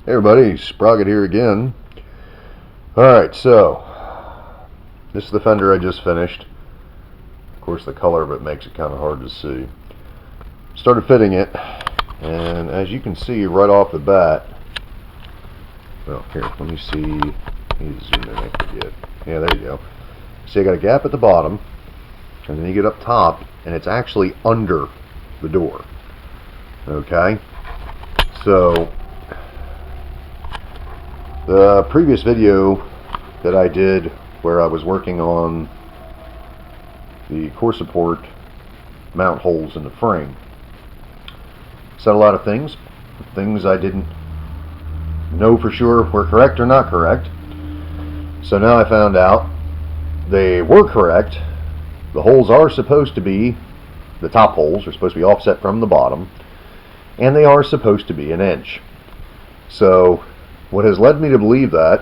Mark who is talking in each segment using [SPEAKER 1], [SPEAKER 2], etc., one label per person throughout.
[SPEAKER 1] Hey everybody, Sprocket here again. Alright, so this is the fender I just finished. Of course the color of it makes it kind of hard to see. Started fitting it, and as you can see right off the bat, well here, let me see, let me zoom in, I forget. Yeah, there you go. See, I got a gap at the bottom, and then you get up top, and it's actually under the door. Okay? So the previous video that I did where I was working on the core support mount holes in the frame said a lot of things I didn't know for sure were correct or not correct. So now I found out they were correct. The holes are supposed to be, the top holes are supposed to be offset from the bottom, and they are supposed to be 1 inch. So what has led me to believe that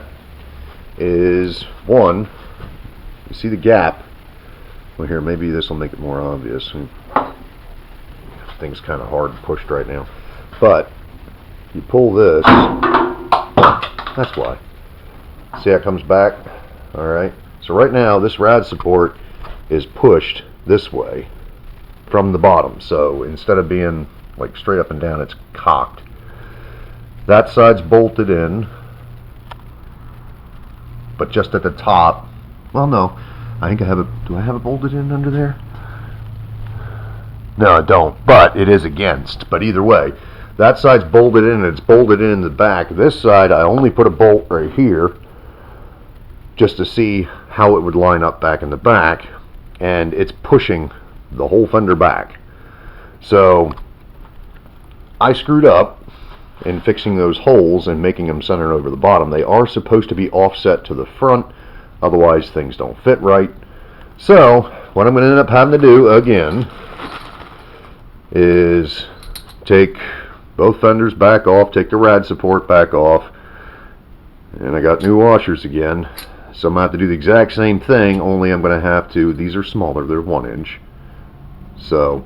[SPEAKER 1] is, one, you see the gap. Well, here, maybe this will make it more obvious. This thing's kind of hard pushed right now. But you pull this, that's why. See how it comes back? Alright. So right now, this rad support is pushed this way from the bottom. So instead of being like straight up and down, it's cocked. That side's bolted in, but just at the top. Well, no, I think I have it. Do I have it bolted in under there? No, I don't, but it is against. But either way, that side's bolted in, and it's bolted in the back. This side, I only put a bolt right here just to see how it would line up back in the back, and it's pushing the whole fender back. So I screwed up in fixing those holes and making them centered over the bottom. They are supposed to be offset to the front, otherwise things don't fit right. So what I'm going to end up having to do again is take both fenders back off, take the rad support back off, and I got new washers again. So I'm going to have to do the exact same thing, only I'm going to have to, these are smaller, they're 1 inch. So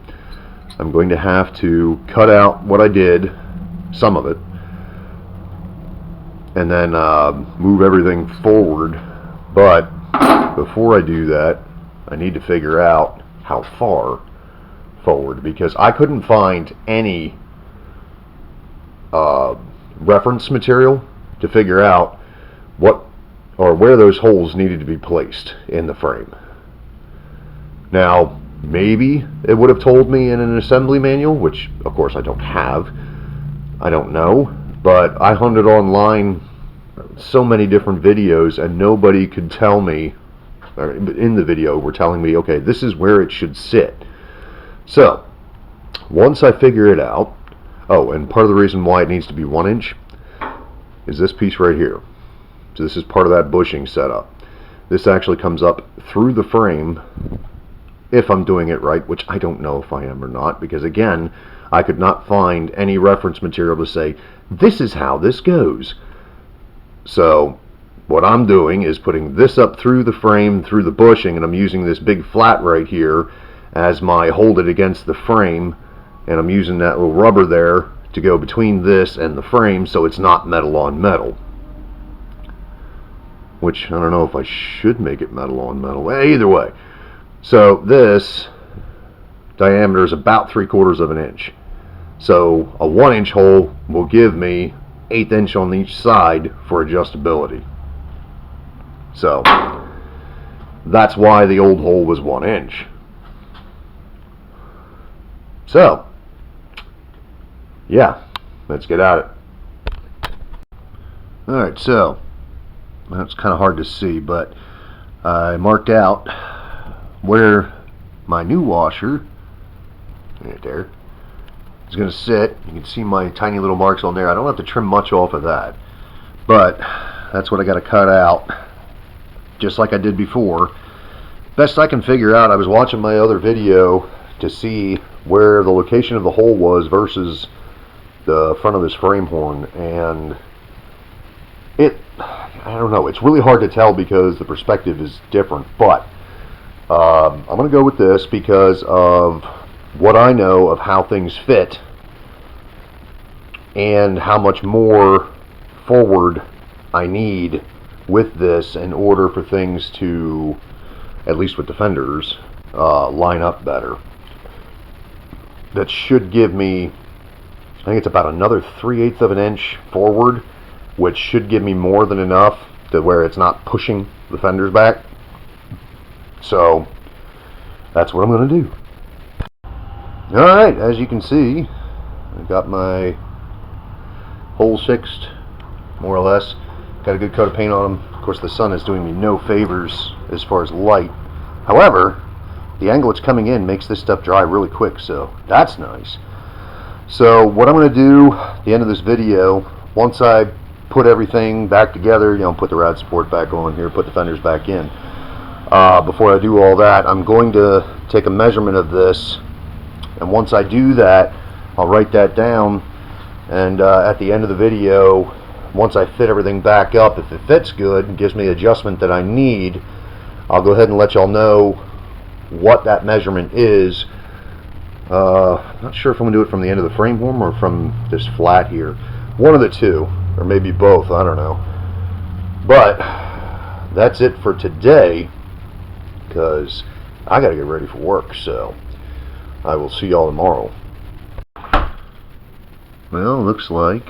[SPEAKER 1] I'm going to have to cut out what I did, some of it, and then move everything forward. But before I do that, I need to figure out how far forward, because I couldn't find any reference material to figure out what or where those holes needed to be placed in the frame. Now, maybe it would have told me in an assembly manual, which of course I don't have. I don't know, but I hunted online so many different videos, and nobody could tell me, or in the video were telling me, okay, this is where it should sit. So once I figure it out, oh, and part of the reason why it needs to be 1 inch is this piece right here. So this is part of that bushing setup. This actually comes up through the frame, if I'm doing it right, which I don't know if I am or not, because again, I could not find any reference material to say, this is how this goes. So what I'm doing is putting this up through the frame, through the bushing, and I'm using this big flat right here as my hold it against the frame, and I'm using that little rubber there to go between this and the frame so it's not metal on metal. Which, I don't know if I should make it metal on metal. Either way. So this diameter is about 3/4 of an inch. So a 1 inch hole will give me 1/8 inch on each side for adjustability. So that's why the old hole was 1 inch. So yeah, let's get at it. Alright, so that's kind of hard to see, but I marked out where my new washer right there is going to sit. You can see my tiny little marks on there. I don't have to trim much off of that, but that's what I got to cut out, just like I did before. Best I can figure out, I was watching my other video to see where the location of the hole was versus the front of this frame horn, and I don't know, it's really hard to tell because the perspective is different, but I'm going to go with this because of what I know of how things fit and how much more forward I need with this in order for things to, at least with the fenders, line up better. That should give me, I think it's about another 3/8 of an inch forward, which should give me more than enough to where it's not pushing the fenders back. So that's what I'm going to do. Alright, as you can see, I got my holes fixed, more or less. Got a good coat of paint on them. Of course, the sun is doing me no favors as far as light. However, the angle it's coming in makes this stuff dry really quick, so that's nice. So what I'm going to do at the end of this video, once I put everything back together, you know, put the rad support back on here, put the fenders back in, before I do all that, I'm going to take a measurement of this, and once I do that, I'll write that down, and at the end of the video, once I fit everything back up, if it fits good and gives me the adjustment that I need, I'll go ahead and let y'all know what that measurement is. I'm not sure if I'm going to do it from the end of the frame form or from this flat here. One of the two, or maybe both, I don't know. But that's it for today, because I got to get ready for work, so I will see y'all tomorrow. Well, looks like,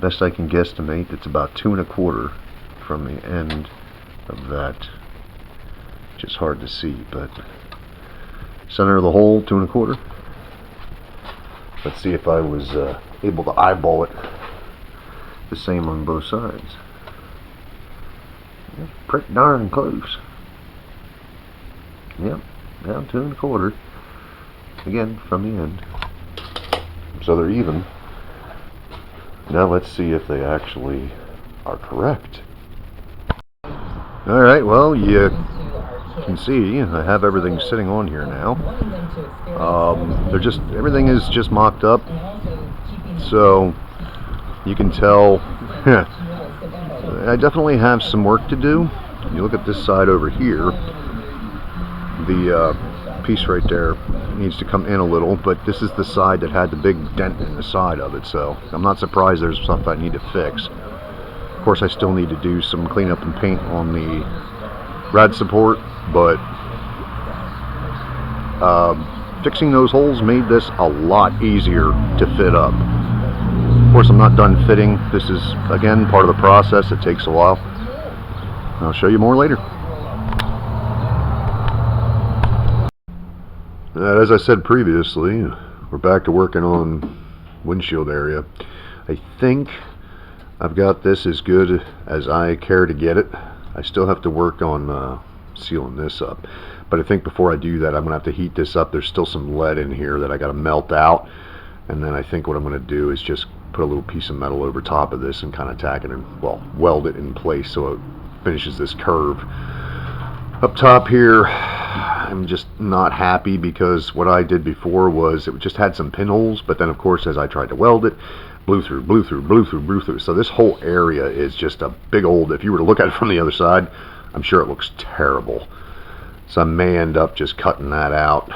[SPEAKER 1] best I can guesstimate, it's about 2 1/4 from the end of that. Just hard to see, but center of the hole, 2 1/4. Let's see if I was able to eyeball it the same on both sides. Yeah, pretty darn close. Yep, down 2 1/4. Again, from the end. So they're even. Now let's see if they actually are correct. Alright, well, you can see I have everything sitting on here now. Everything is just mocked up, so you can tell I definitely have some work to do. You look at this side over here, the piece right there needs to come in a little, but this is the side that had the big dent in the side of it, so I'm not surprised there's stuff I need to fix. Of course, I still need to do some cleanup and paint on the rad support, but fixing those holes made this a lot easier to fit up. Of course, I'm not done fitting. This is, again, part of the process. It takes a while. I'll show you more later. As I said previously, we're back to working on windshield area. I think I've got this as good as I care to get it. I still have to work on sealing this up, but I think before I do that, I'm gonna have to heat this up. There's still some lead in here that I gotta melt out, and then I think what I'm gonna do is just put a little piece of metal over top of this and kind of tack it and, well, weld it in place so it finishes this curve. Up top here, I'm just not happy because what I did before was it just had some pinholes, but then of course as I tried to weld it, blew through, blew through, blew through, blew through. So this whole area is just a big old, if you were to look at it from the other side, I'm sure it looks terrible. So I may end up just cutting that out,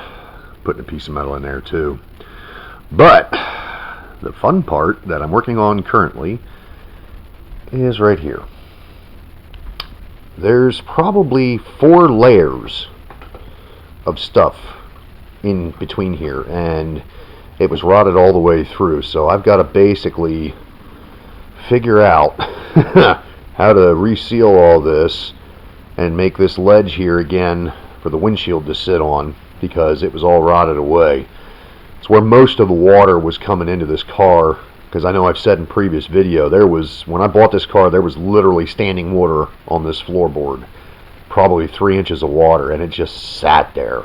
[SPEAKER 1] putting a piece of metal in there too. But the fun part that I'm working on currently is right here. There's probably 4 layers of stuff in between here, and it was rotted all the way through, so I've got to basically figure out how to reseal all this and make this ledge here again for the windshield to sit on, because it was all rotted away. It's where most of the water was coming into this car, because I know I've said in previous video, there was, when I bought this car, there was literally standing water on this floorboard, probably 3 inches of water, and it just sat there.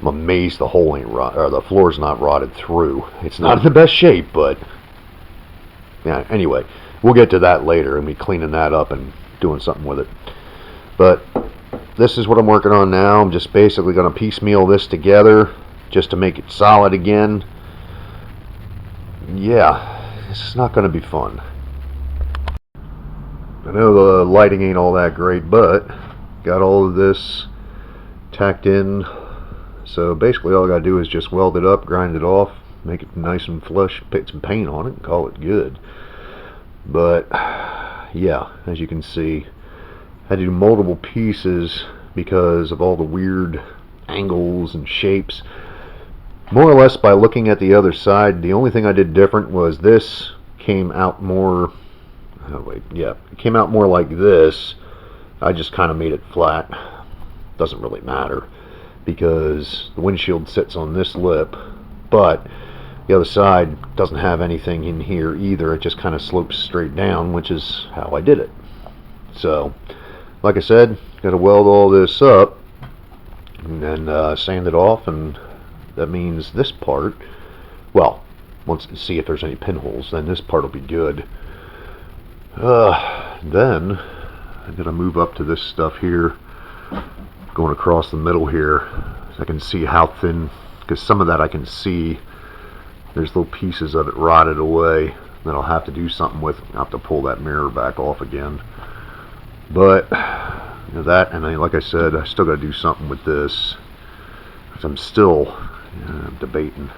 [SPEAKER 1] I'm amazed the hole ain't rot, or the floor's not rotted through. It's not in the best shape, but yeah. Anyway, we'll get to that later and be cleaning that up and doing something with it. But this is what I'm working on now. I'm just basically going to piecemeal this together just to make it solid again. Yeah, this is not going to be fun. I know the lighting ain't all that great, but got all of this tacked in. So basically all I gotta do is just weld it up, grind it off, make it nice and flush, put some paint on it, and call it good. But yeah, as you can see, I had to do multiple pieces because of all the weird angles and shapes. More or less, by looking at the other side, the only thing I did different was this came out more, oh wait, yeah, it came out more like this. I just kind of made it flat. Doesn't really matter because the windshield sits on this lip, but the other side doesn't have anything in here either. It just kind of slopes straight down, which is how I did it. So, like I said, got to weld all this up and then sand it off, and that means this part, well, once to see if there's any pinholes, then this part will be good. Then I'm gonna move up to this stuff here, going across the middle here, so I can see how thin, because some of that I can see there's little pieces of it rotted away that I'll have to do something with. I'll have to pull that mirror back off again. But you know, that, and like I said, I still got to do something with this, because I'm still debating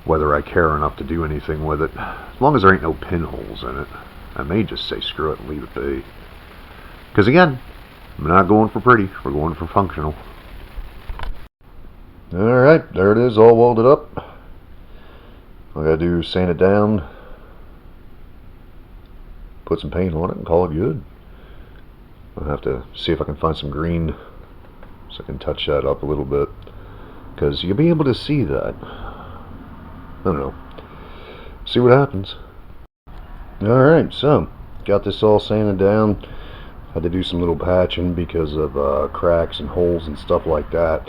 [SPEAKER 1] whether I care enough to do anything with it. As long as there ain't no pinholes in it, I may just say screw it and leave it be. Because again, I'm not going for pretty, we're going for functional. Alright, there it is, all welded up. All I gotta do is sand it down, put some paint on it, and call it good. I'll have to see if I can find some green so I can touch that up a little bit, because you'll be able to see that. I don't know. See what happens. Alright, so got this all sanded down. Had to do some little patching because of cracks and holes and stuff like that.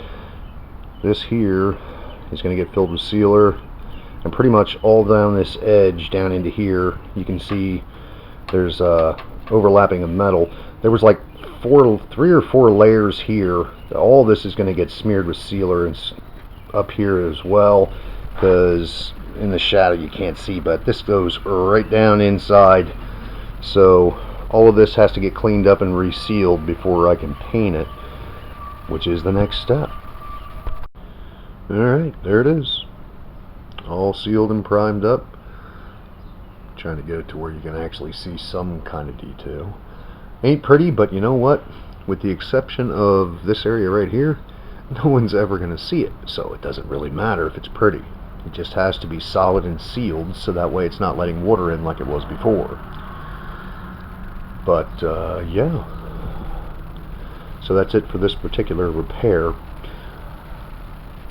[SPEAKER 1] This here is going to get filled with sealer, and pretty much all down this edge down into here you can see there's overlapping of metal. There was like 3 or 4 layers here. All this is going to get smeared with sealer, and up here as well, because in the shadow you can't see, but this goes right down inside, so all of this has to get cleaned up and resealed before I can paint it, which is the next step. Alright, there it is, all sealed and primed up. Trying to get it to where you can actually see some kind of detail. Ain't pretty, but you know what, with the exception of this area right here, no one's ever going to see it, so it doesn't really matter if it's pretty. It just has to be solid and sealed, so that way it's not letting water in like it was before. But yeah, so that's it for this particular repair.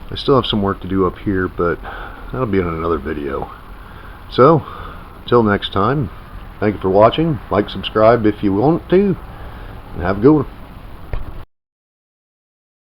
[SPEAKER 1] I still have some work to do up here, but that'll be in another video. So until next time, thank you for watching. Like, subscribe if you want to, and have a good one.